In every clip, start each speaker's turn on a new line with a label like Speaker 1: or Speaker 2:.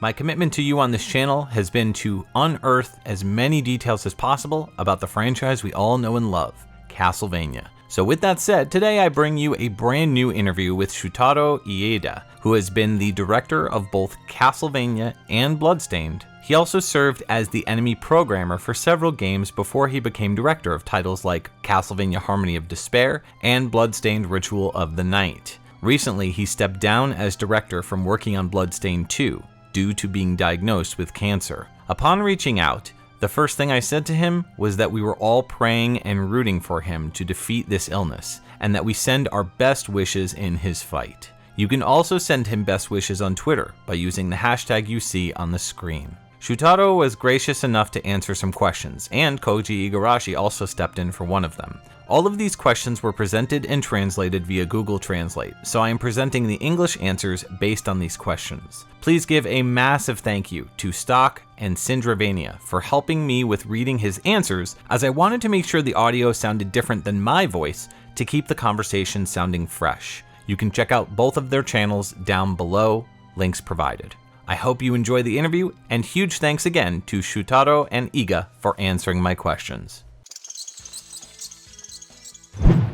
Speaker 1: My commitment to you on this channel has been to unearth as many details as possible about the franchise we all know and love, Castlevania. So with that said, today I bring you a brand new interview with Shutaro Iida, who has been the director of both Castlevania and Bloodstained. He also served as the enemy programmer for several games before he became director of titles like Castlevania Harmony of Despair and Bloodstained Ritual of the Night. Recently, he stepped down as director from working on Bloodstained 2 due to being diagnosed with cancer. Upon reaching out, the first thing I said to him was that we were all praying and rooting for him to defeat this illness, and that we send our best wishes in his fight. You can also send him best wishes on Twitter by using the hashtag you see on the screen. Shutaro was gracious enough to answer some questions, and Koji Igarashi also stepped in for one of them. All of these questions were presented and translated via Google Translate, so I am presenting the English answers based on these questions. Please give a massive thank you to Stock and Syndravania for helping me with reading his answers, as I wanted to make sure the audio sounded different than my voice to keep the conversation sounding fresh. You can check out both of their channels down below, links provided. I hope you enjoy the interview, and huge thanks again to Shutaro and Iida for answering my questions.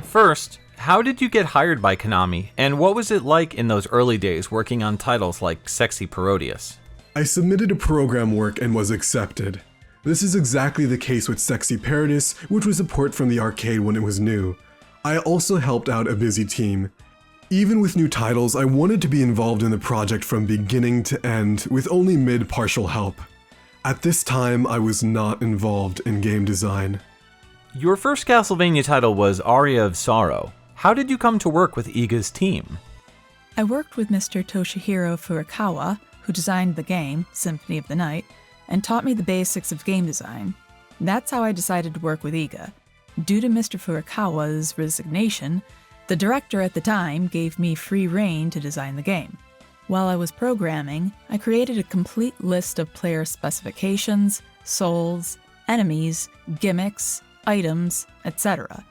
Speaker 1: First, how did you get hired by Konami, and what was it like in those early days working on titles like Sexy Parodius?
Speaker 2: I submitted a program work and was accepted. This is exactly the case with Sexy Parodius, which was a port from the arcade when it was new. I also helped out a busy team. Even with new titles, I wanted to be involved in the project from beginning to end, with only mid-partial help. At this time, I was not involved in game design.
Speaker 1: Your first Castlevania title was Aria of Sorrow. How did you come to work with Iida's team?
Speaker 3: I worked with Mr. Toshihiro Furukawa, who designed the game, Symphony of the Night, and taught me the basics of game design. That's how I decided to work with Iida. Due to Mr. Furukawa's resignation, the director at the time gave me free rein to design the game. While I was programming, I created a complete list of player specifications, souls, enemies, gimmicks, items, etc.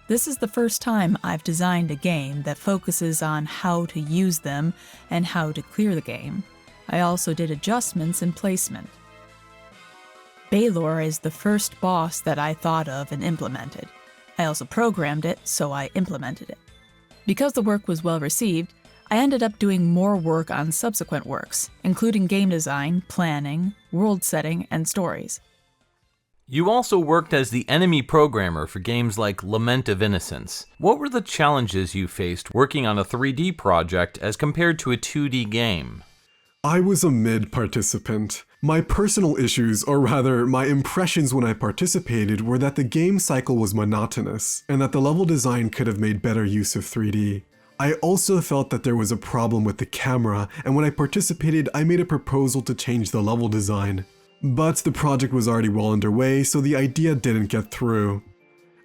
Speaker 3: This is the first time I've designed a game that focuses on how to use them and how to clear the game. I also did adjustments in placement. Baylor is the first boss that I thought of and implemented. I also programmed it, so I implemented it. Because the work was well received, I ended up doing more work on subsequent works, including game design, planning, world setting, and stories.
Speaker 1: You also worked as the enemy programmer for games like Lament of Innocence. What were the challenges you faced working on a 3D project as compared to a 2D game?
Speaker 2: I was a mid-participant. My personal issues, or rather, my impressions when I participated, were that the game cycle was monotonous, and that the level design could have made better use of 3D. I also felt that there was a problem with the camera, and when I participated, I made a proposal to change the level design. But the project was already well underway, so the idea didn't get through.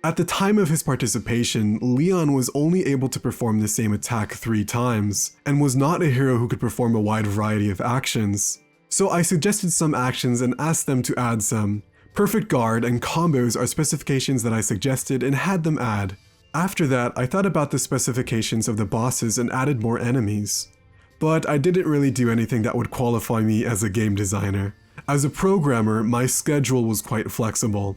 Speaker 2: At the time of his participation, Leon was only able to perform the same attack 3 times, and was not a hero who could perform a wide variety of actions. So I suggested some actions and asked them to add some. Perfect Guard and combos are specifications that I suggested and had them add. After that, I thought about the specifications of the bosses and added more enemies. But I didn't really do anything that would qualify me as a game designer. As a programmer, my schedule was quite flexible.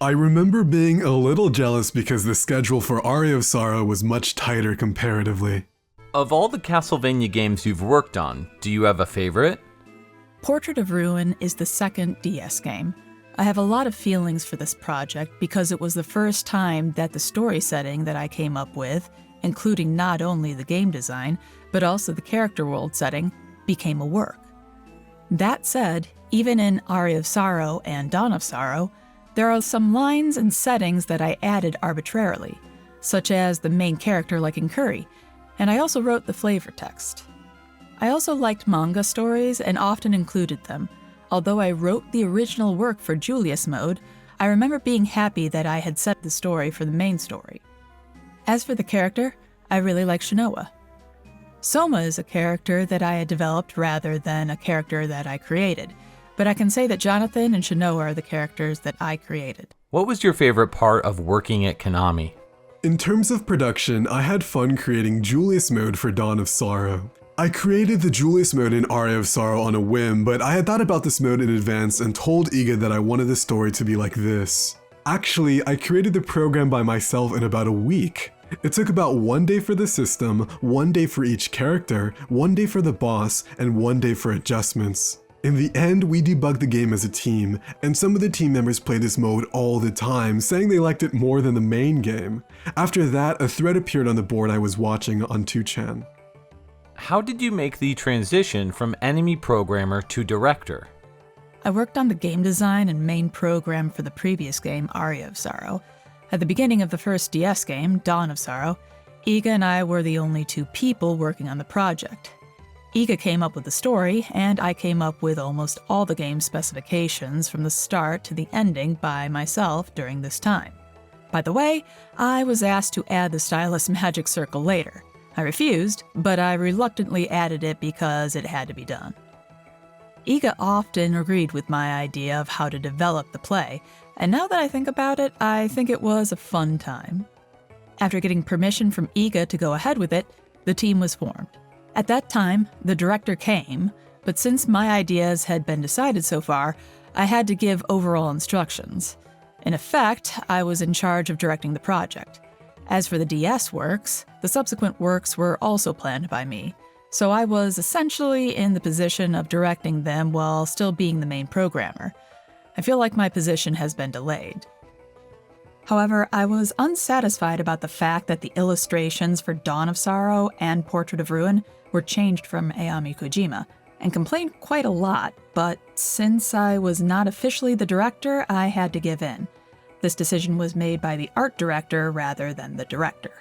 Speaker 2: I remember being a little jealous because the schedule for Aria of Sorrow was much tighter comparatively.
Speaker 1: Of all the Castlevania games you've worked on, do you have a favorite?
Speaker 3: Portrait of Ruin is the second DS game. I have a lot of feelings for this project because it was the first time that the story setting that I came up with, including not only the game design, but also the character world setting, became a work. That said, even in Aria of Sorrow and Dawn of Sorrow, there are some lines and settings that I added arbitrarily, such as the main character liking curry, and I also wrote the flavor text. I also liked manga stories and often included them. Although I wrote the original work for Julius mode, I remember being happy that I had set the story for the main story. As for the character, I really like Shanoa. Soma is a character that I had developed rather than a character that I created, but I can say that Jonathan and Shanoa are the characters that I created.
Speaker 1: What was your favorite part of working at Konami?
Speaker 2: In terms of production, I had fun creating Julius mode for Dawn of Sorrow. I created the Julius mode in Aria of Sorrow on a whim, but I had thought about this mode in advance and told Iida that I wanted the story to be like this. Actually, I created the program by myself in about a week. It took about 1 day for the system, 1 day for each character, 1 day for the boss, and 1 day for adjustments. In the end, we debugged the game as a team, and some of the team members played this mode all the time, saying they liked it more than the main game. After that, a thread appeared on the board I was watching on 2chan.
Speaker 1: How did you make the transition from enemy programmer to director?
Speaker 3: I worked on the game design and main program for the previous game, Aria of Sorrow. At the beginning of the first DS game, Dawn of Sorrow, Iida and I were the only 2 people working on the project. Iida came up with the story, and I came up with almost all the game's specifications from the start to the ending by myself during this time. By the way, I was asked to add the stylus magic circle later. I refused, but I reluctantly added it because it had to be done. Iida often agreed with my idea of how to develop the play, and now that I think about it, I think it was a fun time. After getting permission from Iida to go ahead with it, the team was formed. At that time, the director came, but since my ideas had been decided so far, I had to give overall instructions. In effect, I was in charge of directing the project. As for the DS works, the subsequent works were also planned by me, so I was essentially in the position of directing them while still being the main programmer. I feel like my position has been delayed. However, I was unsatisfied about the fact that the illustrations for Dawn of Sorrow and Portrait of Ruin were changed from Ayami Kojima, and complained quite a lot, but since I was not officially the director, I had to give in. This decision was made by the art director rather than the director.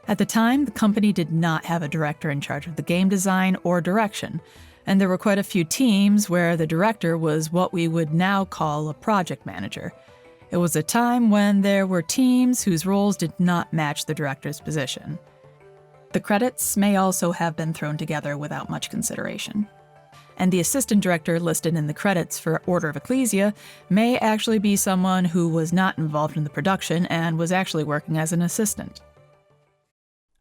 Speaker 3: At the time, the company did not have a director in charge of the game design or direction, and there were quite a few teams where the director was what we would now call a project manager. It was a time when there were teams whose roles did not match the director's position. The credits may also have been thrown together without much consideration. And the assistant director listed in the credits for Order of Ecclesia may actually be someone who was not involved in the production and was actually working as an assistant.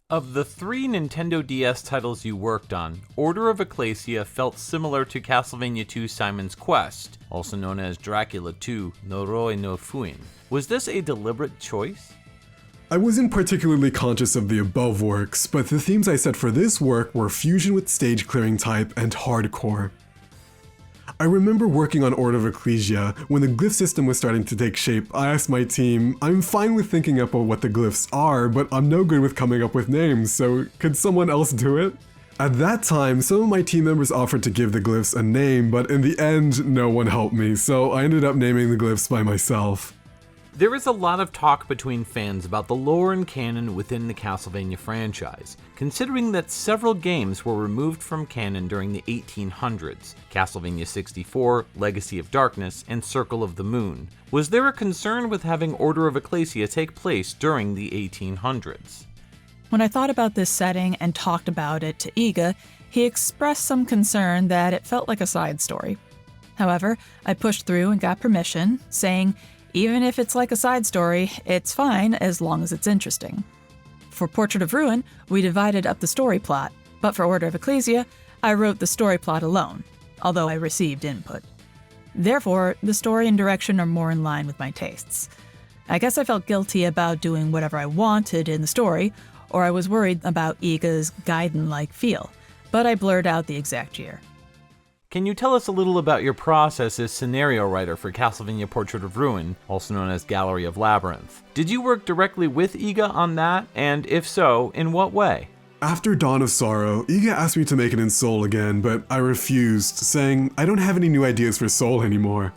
Speaker 1: Of the 3 Nintendo DS titles you worked on, Order of Ecclesia felt similar to Castlevania II Simon's Quest, also known as Dracula II Noroi no Fuin. Was this a deliberate choice?
Speaker 2: I wasn't particularly conscious of the above works, but the themes I set for this work were fusion with stage clearing type and hardcore. I remember working on Order of Ecclesia. When the glyph system was starting to take shape, I asked my team, I'm fine with thinking up on what the glyphs are, but I'm no good with coming up with names, so could someone else do it? At that time, some of my team members offered to give the glyphs a name, but in the end, no one helped me, so I ended up naming the glyphs by myself.
Speaker 1: There is a lot of talk between fans about the lore and canon within the Castlevania franchise, considering that several games were removed from canon during the 1800s, Castlevania 64, Legacy of Darkness, and Circle of the Moon. Was there a concern with having Order of Ecclesia take place during the 1800s?
Speaker 3: When I thought about this setting and talked about it to Iida, he expressed some concern that it felt like a side story. However, I pushed through and got permission, saying, even if it's like a side story, it's fine as long as it's interesting. For Portrait of Ruin, we divided up the story plot, but for Order of Ecclesia, I wrote the story plot alone, although I received input. Therefore, the story and direction are more in line with my tastes. I guess I felt guilty about doing whatever I wanted in the story, or I was worried about Iida's Gaiden-like feel, but I blurred out the exact year.
Speaker 1: Can you tell us a little about your process as scenario writer for Castlevania Portrait of Ruin, also known as Gallery of Labyrinth? Did you work directly with Iida on that, and if so, in what way?
Speaker 2: After Dawn of Sorrow, Iida asked me to make it in Soul again, but I refused, saying I don't have any new ideas for Soul anymore.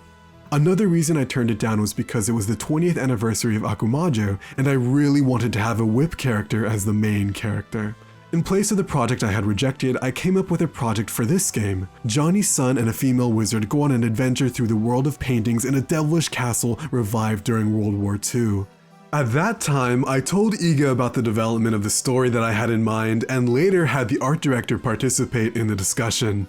Speaker 2: Another reason I turned it down was because it was the 20th anniversary of Akumajo, and I really wanted to have a whip character as the main character. In place of the project I had rejected, I came up with a project for this game. Johnny's son and a female wizard go on an adventure through the world of paintings in a devilish castle revived during World War II. At that time, I told Iida about the development of the story that I had in mind, and later had the art director participate in the discussion.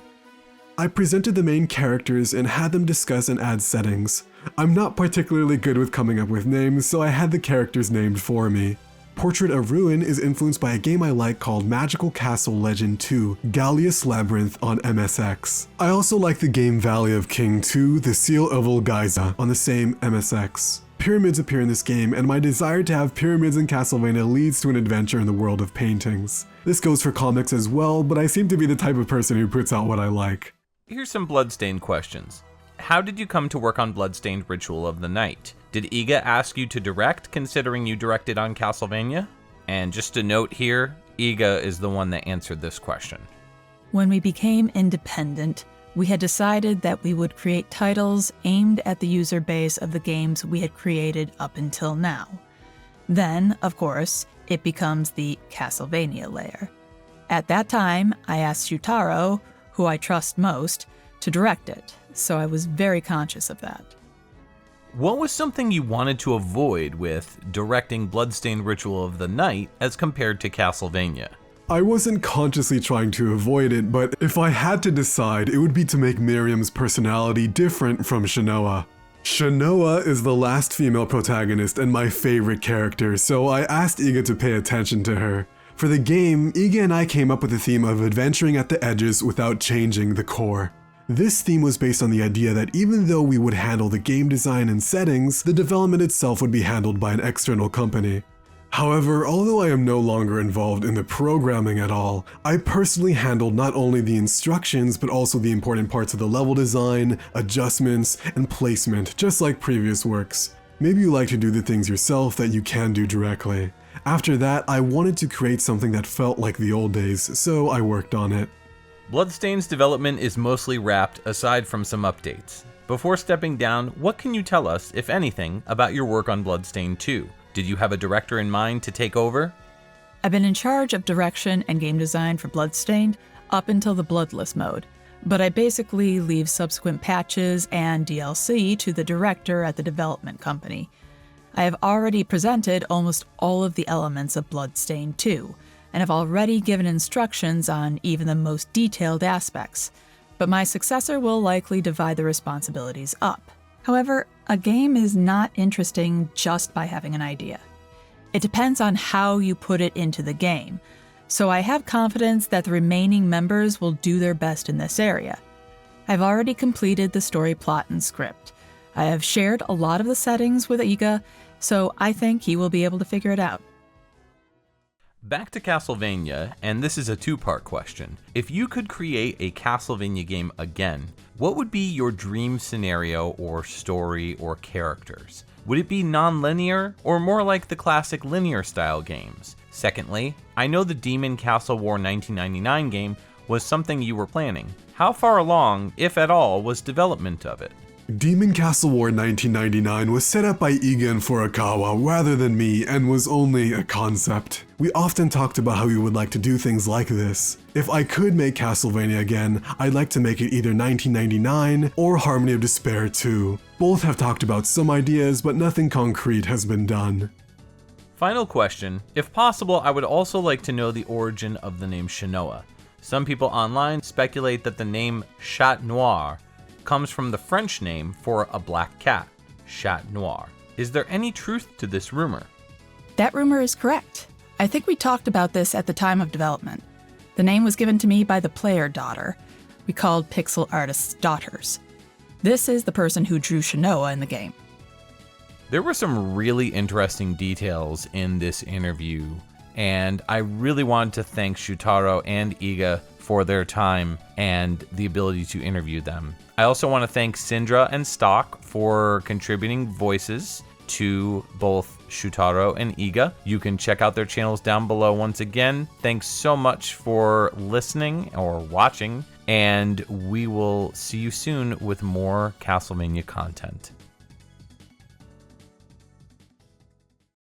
Speaker 2: I presented the main characters and had them discuss and add settings. I'm not particularly good with coming up with names, so I had the characters named for me. Portrait of Ruin is influenced by a game I like called Magical Castle Legend 2, Gallius Labyrinth on MSX. I also like the game Valley of King 2, The Seal of Ulgiza on the same MSX. Pyramids appear in this game, and my desire to have pyramids in Castlevania leads to an adventure in the world of paintings. This goes for comics as well, but I seem to be the type of person who puts out what I like.
Speaker 1: Here's some Bloodstained questions. How did you come to work on Bloodstained Ritual of the Night? Did Iga ask you to direct, considering you directed on Castlevania? And just a note here, Iga is the one that answered this question.
Speaker 3: When we became independent, we had decided that we would create titles aimed at the user base of the games we had created up until now. Then, of course, it becomes the Castlevania layer. At that time, I asked Shutaro, who I trust most, to direct it, so I was very conscious of that.
Speaker 1: What was something you wanted to avoid with directing Bloodstained Ritual of the Night as compared to Castlevania?
Speaker 2: I wasn't consciously trying to avoid it, but if I had to decide, it would be to make Miriam's personality different from Shanoa. Shanoa is the last female protagonist and my favorite character, so I asked Iga to pay attention to her. For the game, Iga and I came up with a theme of adventuring at the edges without changing the core. This theme was based on the idea that even though we would handle the game design and settings, the development itself would be handled by an external company. However, although I am no longer involved in the programming at all, I personally handled not only the instructions but also the important parts of the level design, adjustments, and placement, just like previous works. Maybe you like to do the things yourself that you can do directly. After that, I wanted to create something that felt like the old days, so I worked on it.
Speaker 1: Bloodstained's development is mostly wrapped aside from some updates. Before stepping down, what can you tell us, if anything, about your work on Bloodstained 2? Did you have a director in mind to take over?
Speaker 3: I've been in charge of direction and game design for Bloodstained up until the Bloodless mode, but I basically leave subsequent patches and DLC to the director at the development company. I have already presented almost all of the elements of Bloodstained 2, and have already given instructions on even the most detailed aspects, but my successor will likely divide the responsibilities up. However, a game is not interesting just by having an idea. It depends on how you put it into the game, so I have confidence that the remaining members will do their best in this area. I've already completed the story plot and script. I have shared a lot of the settings with Iga, so I think he will be able to figure it out.
Speaker 1: Back to Castlevania, and this is a two-part question. If you could create a Castlevania game again, what would be your dream scenario or story or characters? Would it be non-linear or more like the classic linear style games? Secondly, I know the Demon Castle War 1999 game was something you were planning. How far along, if at all, was development of it?
Speaker 2: Demon Castle War 1999 was set up by Iga and Furukawa rather than me and was only a concept. We often talked about how we would like to do things like this. If I could make Castlevania again, I'd like to make it either 1999 or Harmony of Despair 2. Both have talked about some ideas, but nothing concrete has been done.
Speaker 1: Final question. If possible, I would also like to know the origin of the name Shanoa. Some people online speculate that the name Chat Noir comes from the French name for a black cat, Chat Noir. Is there any truth to this rumor?
Speaker 3: That rumor is correct. I think we talked about this at the time of development. The name was given to me by the player daughter. We called pixel artists daughters. This is the person who drew Shanoa in the game.
Speaker 1: There were some really interesting details in this interview, and I really wanted to thank Shutaro and Iga for their time and the ability to interview them. I also want to thank Syndra and Stock for contributing voices to both Shutaro and Iga. You can check out their channels down below once again. Thanks so much for listening or watching, and we will see you soon with more Castlevania content.